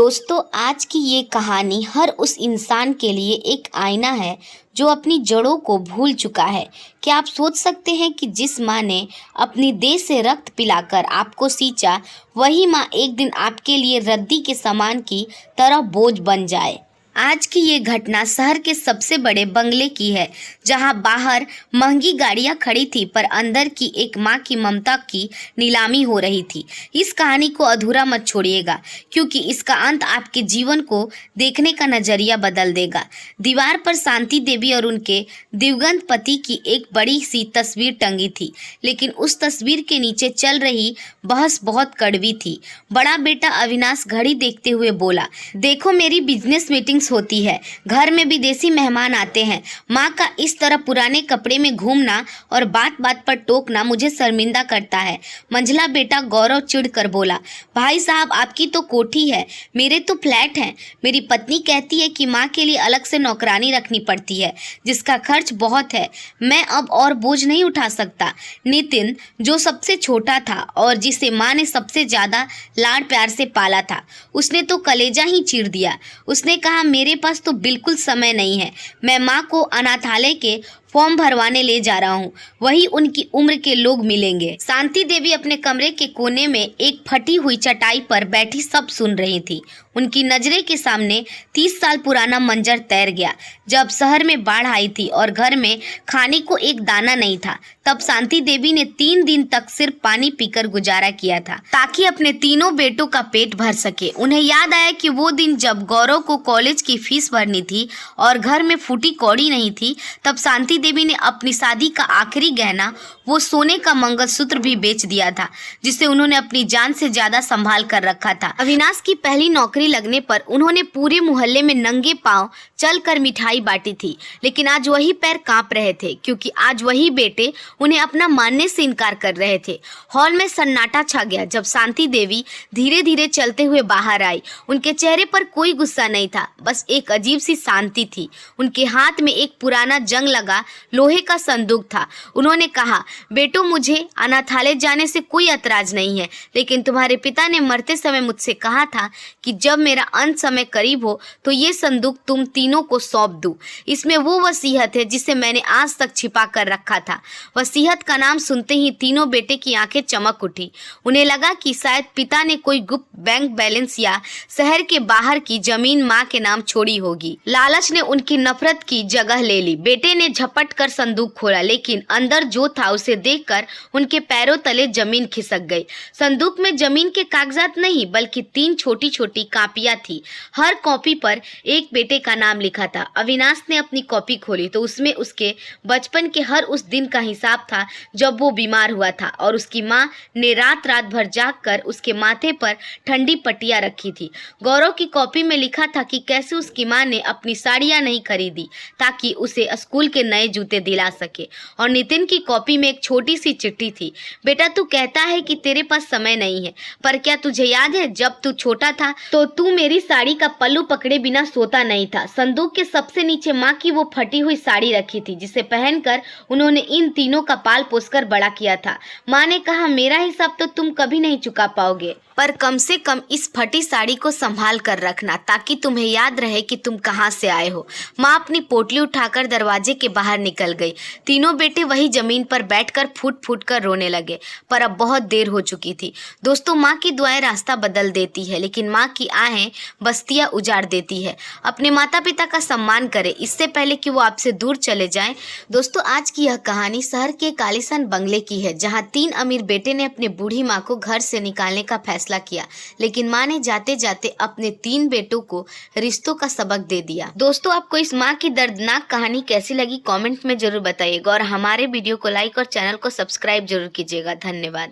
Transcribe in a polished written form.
दोस्तों, आज की ये कहानी हर उस इंसान के लिए एक आईना है जो अपनी जड़ों को भूल चुका है। क्या आप सोच सकते हैं कि जिस माँ ने अपनी देह से रक्त पिलाकर आपको सींचा, वही माँ एक दिन आपके लिए रद्दी के सामान की तरह बोझ बन जाए। आज की ये घटना शहर के सबसे बड़े बंगले की है, जहां बाहर महंगी गाड़ियां खड़ी थी पर अंदर की एक माँ की ममता की नीलामी हो रही थी। इस कहानी को अधूरा मत छोड़िएगा, क्योंकि इसका अंत आपके जीवन को देखने का नजरिया बदल देगा। दीवार पर शांति देवी और उनके दिवंगत पति की एक बड़ी सी तस्वीर टंगी थी, लेकिन उस तस्वीर के नीचे चल रही बहस बहुत कड़वी थी। बड़ा बेटा अविनाश घड़ी देखते हुए बोला, देखो मेरी बिजनेस मीटिंग होती है, घर में विदेशी मेहमान आते हैं। माँ का इस तरह पुराने कपड़े में घूमना और बात बात पर टोकना मुझे शर्मिंदा करता है। मंझला बेटा गौरव चिढ़कर बोला, भाई साहब आपकी तो कोठी है, मेरे तो फ्लैट हैं। मेरी पत्नी कहती है कि माँ के लिए अलग से नौकरानी रखनी पड़ती है, जिसका खर्च बहुत है। मैं अब और बोझ नहीं उठा सकता। नितिन, जो सबसे छोटा था और जिसे माँ ने सबसे ज्यादा लाड़ प्यार से पाला था, उसने तो कलेजा ही चीर दिया। उसने कहा, मेरे पास तो बिल्कुल समय नहीं है। मैं माँ को अनाथालय के फॉर्म भरवाने ले जा रहा हूँ, वही उनकी उम्र के लोग मिलेंगे। शांति देवी अपने कमरे के कोने में एक फटी हुई चटाई पर बैठी सब सुन रही थी। उनकी नजरें के सामने 30 साल पुराना मंजर तैर गया, जब शहर में बाढ़ आई थी और घर में खाने को एक दाना नहीं था। तब शांति देवी ने 3 दिन तक सिर्फ पानी पीकर गुजारा किया था, ताकि अपने तीनों बेटों का पेट भर सके। उन्हें याद आया कि वो दिन जब गौरव को कॉलेज की फीस भरनी थी और घर में फूटी कौड़ी नहीं थी, तब शांति देवी ने अपनी शादी का आखिरी गहना, वो सोने का मंगलसूत्र भी बेच दिया था, जिसे उन्होंने अपनी जान से ज्यादा संभाल कर रखा था। अविनाश की पहली नौकरी लगने पर उन्होंने पूरे मोहल्ले में नंगे पांव चलकर मिठाई बांटी थी, लेकिन आज वही पैर कांप रहे थे, क्योंकि आज वही बेटे उन्हें अपना मानने से इनकार कर रहे थे। हॉल में सन्नाटा छा गया जब शांति देवी धीरे धीरे चलते हुए बाहर आई। उनके चेहरे पर कोई गुस्सा नहीं था, बस एक अजीब सी शांति थी। उनके हाथ में एक पुराना जंग लगा लोहे का संदूक था। उन्होंने कहा, बेटो, मुझे अनाथालय जाने से कोई ऐतराज नहीं है, लेकिन तुम्हारे पिता ने मरते समय मुझसे कहा था कि जब मेरा अंत समय करीब हो तो ये संदूक तुम तीनों को सौंप दूं। इसमें वो वसीयत है जिसे मैंने आज तक छिपा कर रखा था। वसीयत का नाम सुनते ही तीनों बेटे की आंखें चमक उठी। उन्हें लगा कि शायद पिता ने कोई गुप्त बैंक बैलेंस या शहर के बाहर की जमीन माँ के नाम छोड़ी होगी। लालच ने उनकी नफरत की जगह ले ली। बेटे ने झपट कर संदूक खोला, लेकिन अंदर जो था उसे देखकर उनके पैरों तले जमीन खिसक गई। संदूक में जमीन के कागजात नहीं, बल्कि 3 छोटी छोटी कॉपियां थी। हर कॉपी पर एक बेटे का नाम लिखा था। अविनाश ने अपनी कॉपी खोली तो उसमें उसके बचपन के हर उस दिन का हिसाब था जब वो बीमार हुआ था और उसकी माँ ने रात रात भर जागकर उसके माथे पर ठंडी पट्टियां रखी थी। गौरव की कॉपी में लिखा था कि कैसे उसकी माँ ने अपनी साड़ियां नहीं खरीदी ताकि उसे स्कूल के नए जूते दिला सके। और नितिन की कॉपी में एक छोटी सी चिट्ठी थी, बेटा, तू कहता है कि तेरे पास समय नहीं है, पर क्या तुझे याद है जब तू छोटा था तो तू मेरी साड़ी का पल्लू पकड़े बिना सोता नहीं था। संदूक के सबसे नीचे माँ की वो फटी हुई साड़ी रखी थी, जिसे पहनकर उन्होंने इन तीनों का पाल पोसकर बड़ा किया था। माँ ने कहा, मेरा हिसाब तो तुम कभी नहीं चुका पाओगे, पर कम से कम इस फटी साड़ी को संभाल कर रखना, ताकि तुम्हें याद रहे कि तुम कहाँ से आए हो। माँ अपनी पोटली उठाकर दरवाजे के बाहर निकल गई। तीनों बेटे वही जमीन पर बैठकर फूट फूट कर रोने लगे, पर अब बहुत देर हो चुकी थी। दोस्तों, माँ की दुआएं रास्ता बदल देती है, लेकिन माँ की आहें बस्तियां उजाड़ देती है। अपने माता पिता का सम्मान करें, इससे पहले कि वो आपसे दूर चले जाएं। दोस्तों, आज की यह कहानी शहर के एक आलीशान बंगले की है, जहाँ 3 अमीर बेटे ने अपनी बूढ़ी माँ को घर से निकालने का फैसला किया, लेकिन माँ ने जाते जाते अपने 3 बेटों को रिश्तों का सबक दे दिया। दोस्तों, आपको इस माँ की दर्दनाक कहानी कैसी लगी कमेंट में जरूर बताइएगा, और हमारे वीडियो को लाइक और चैनल को सब्सक्राइब जरूर कीजिएगा। धन्यवाद।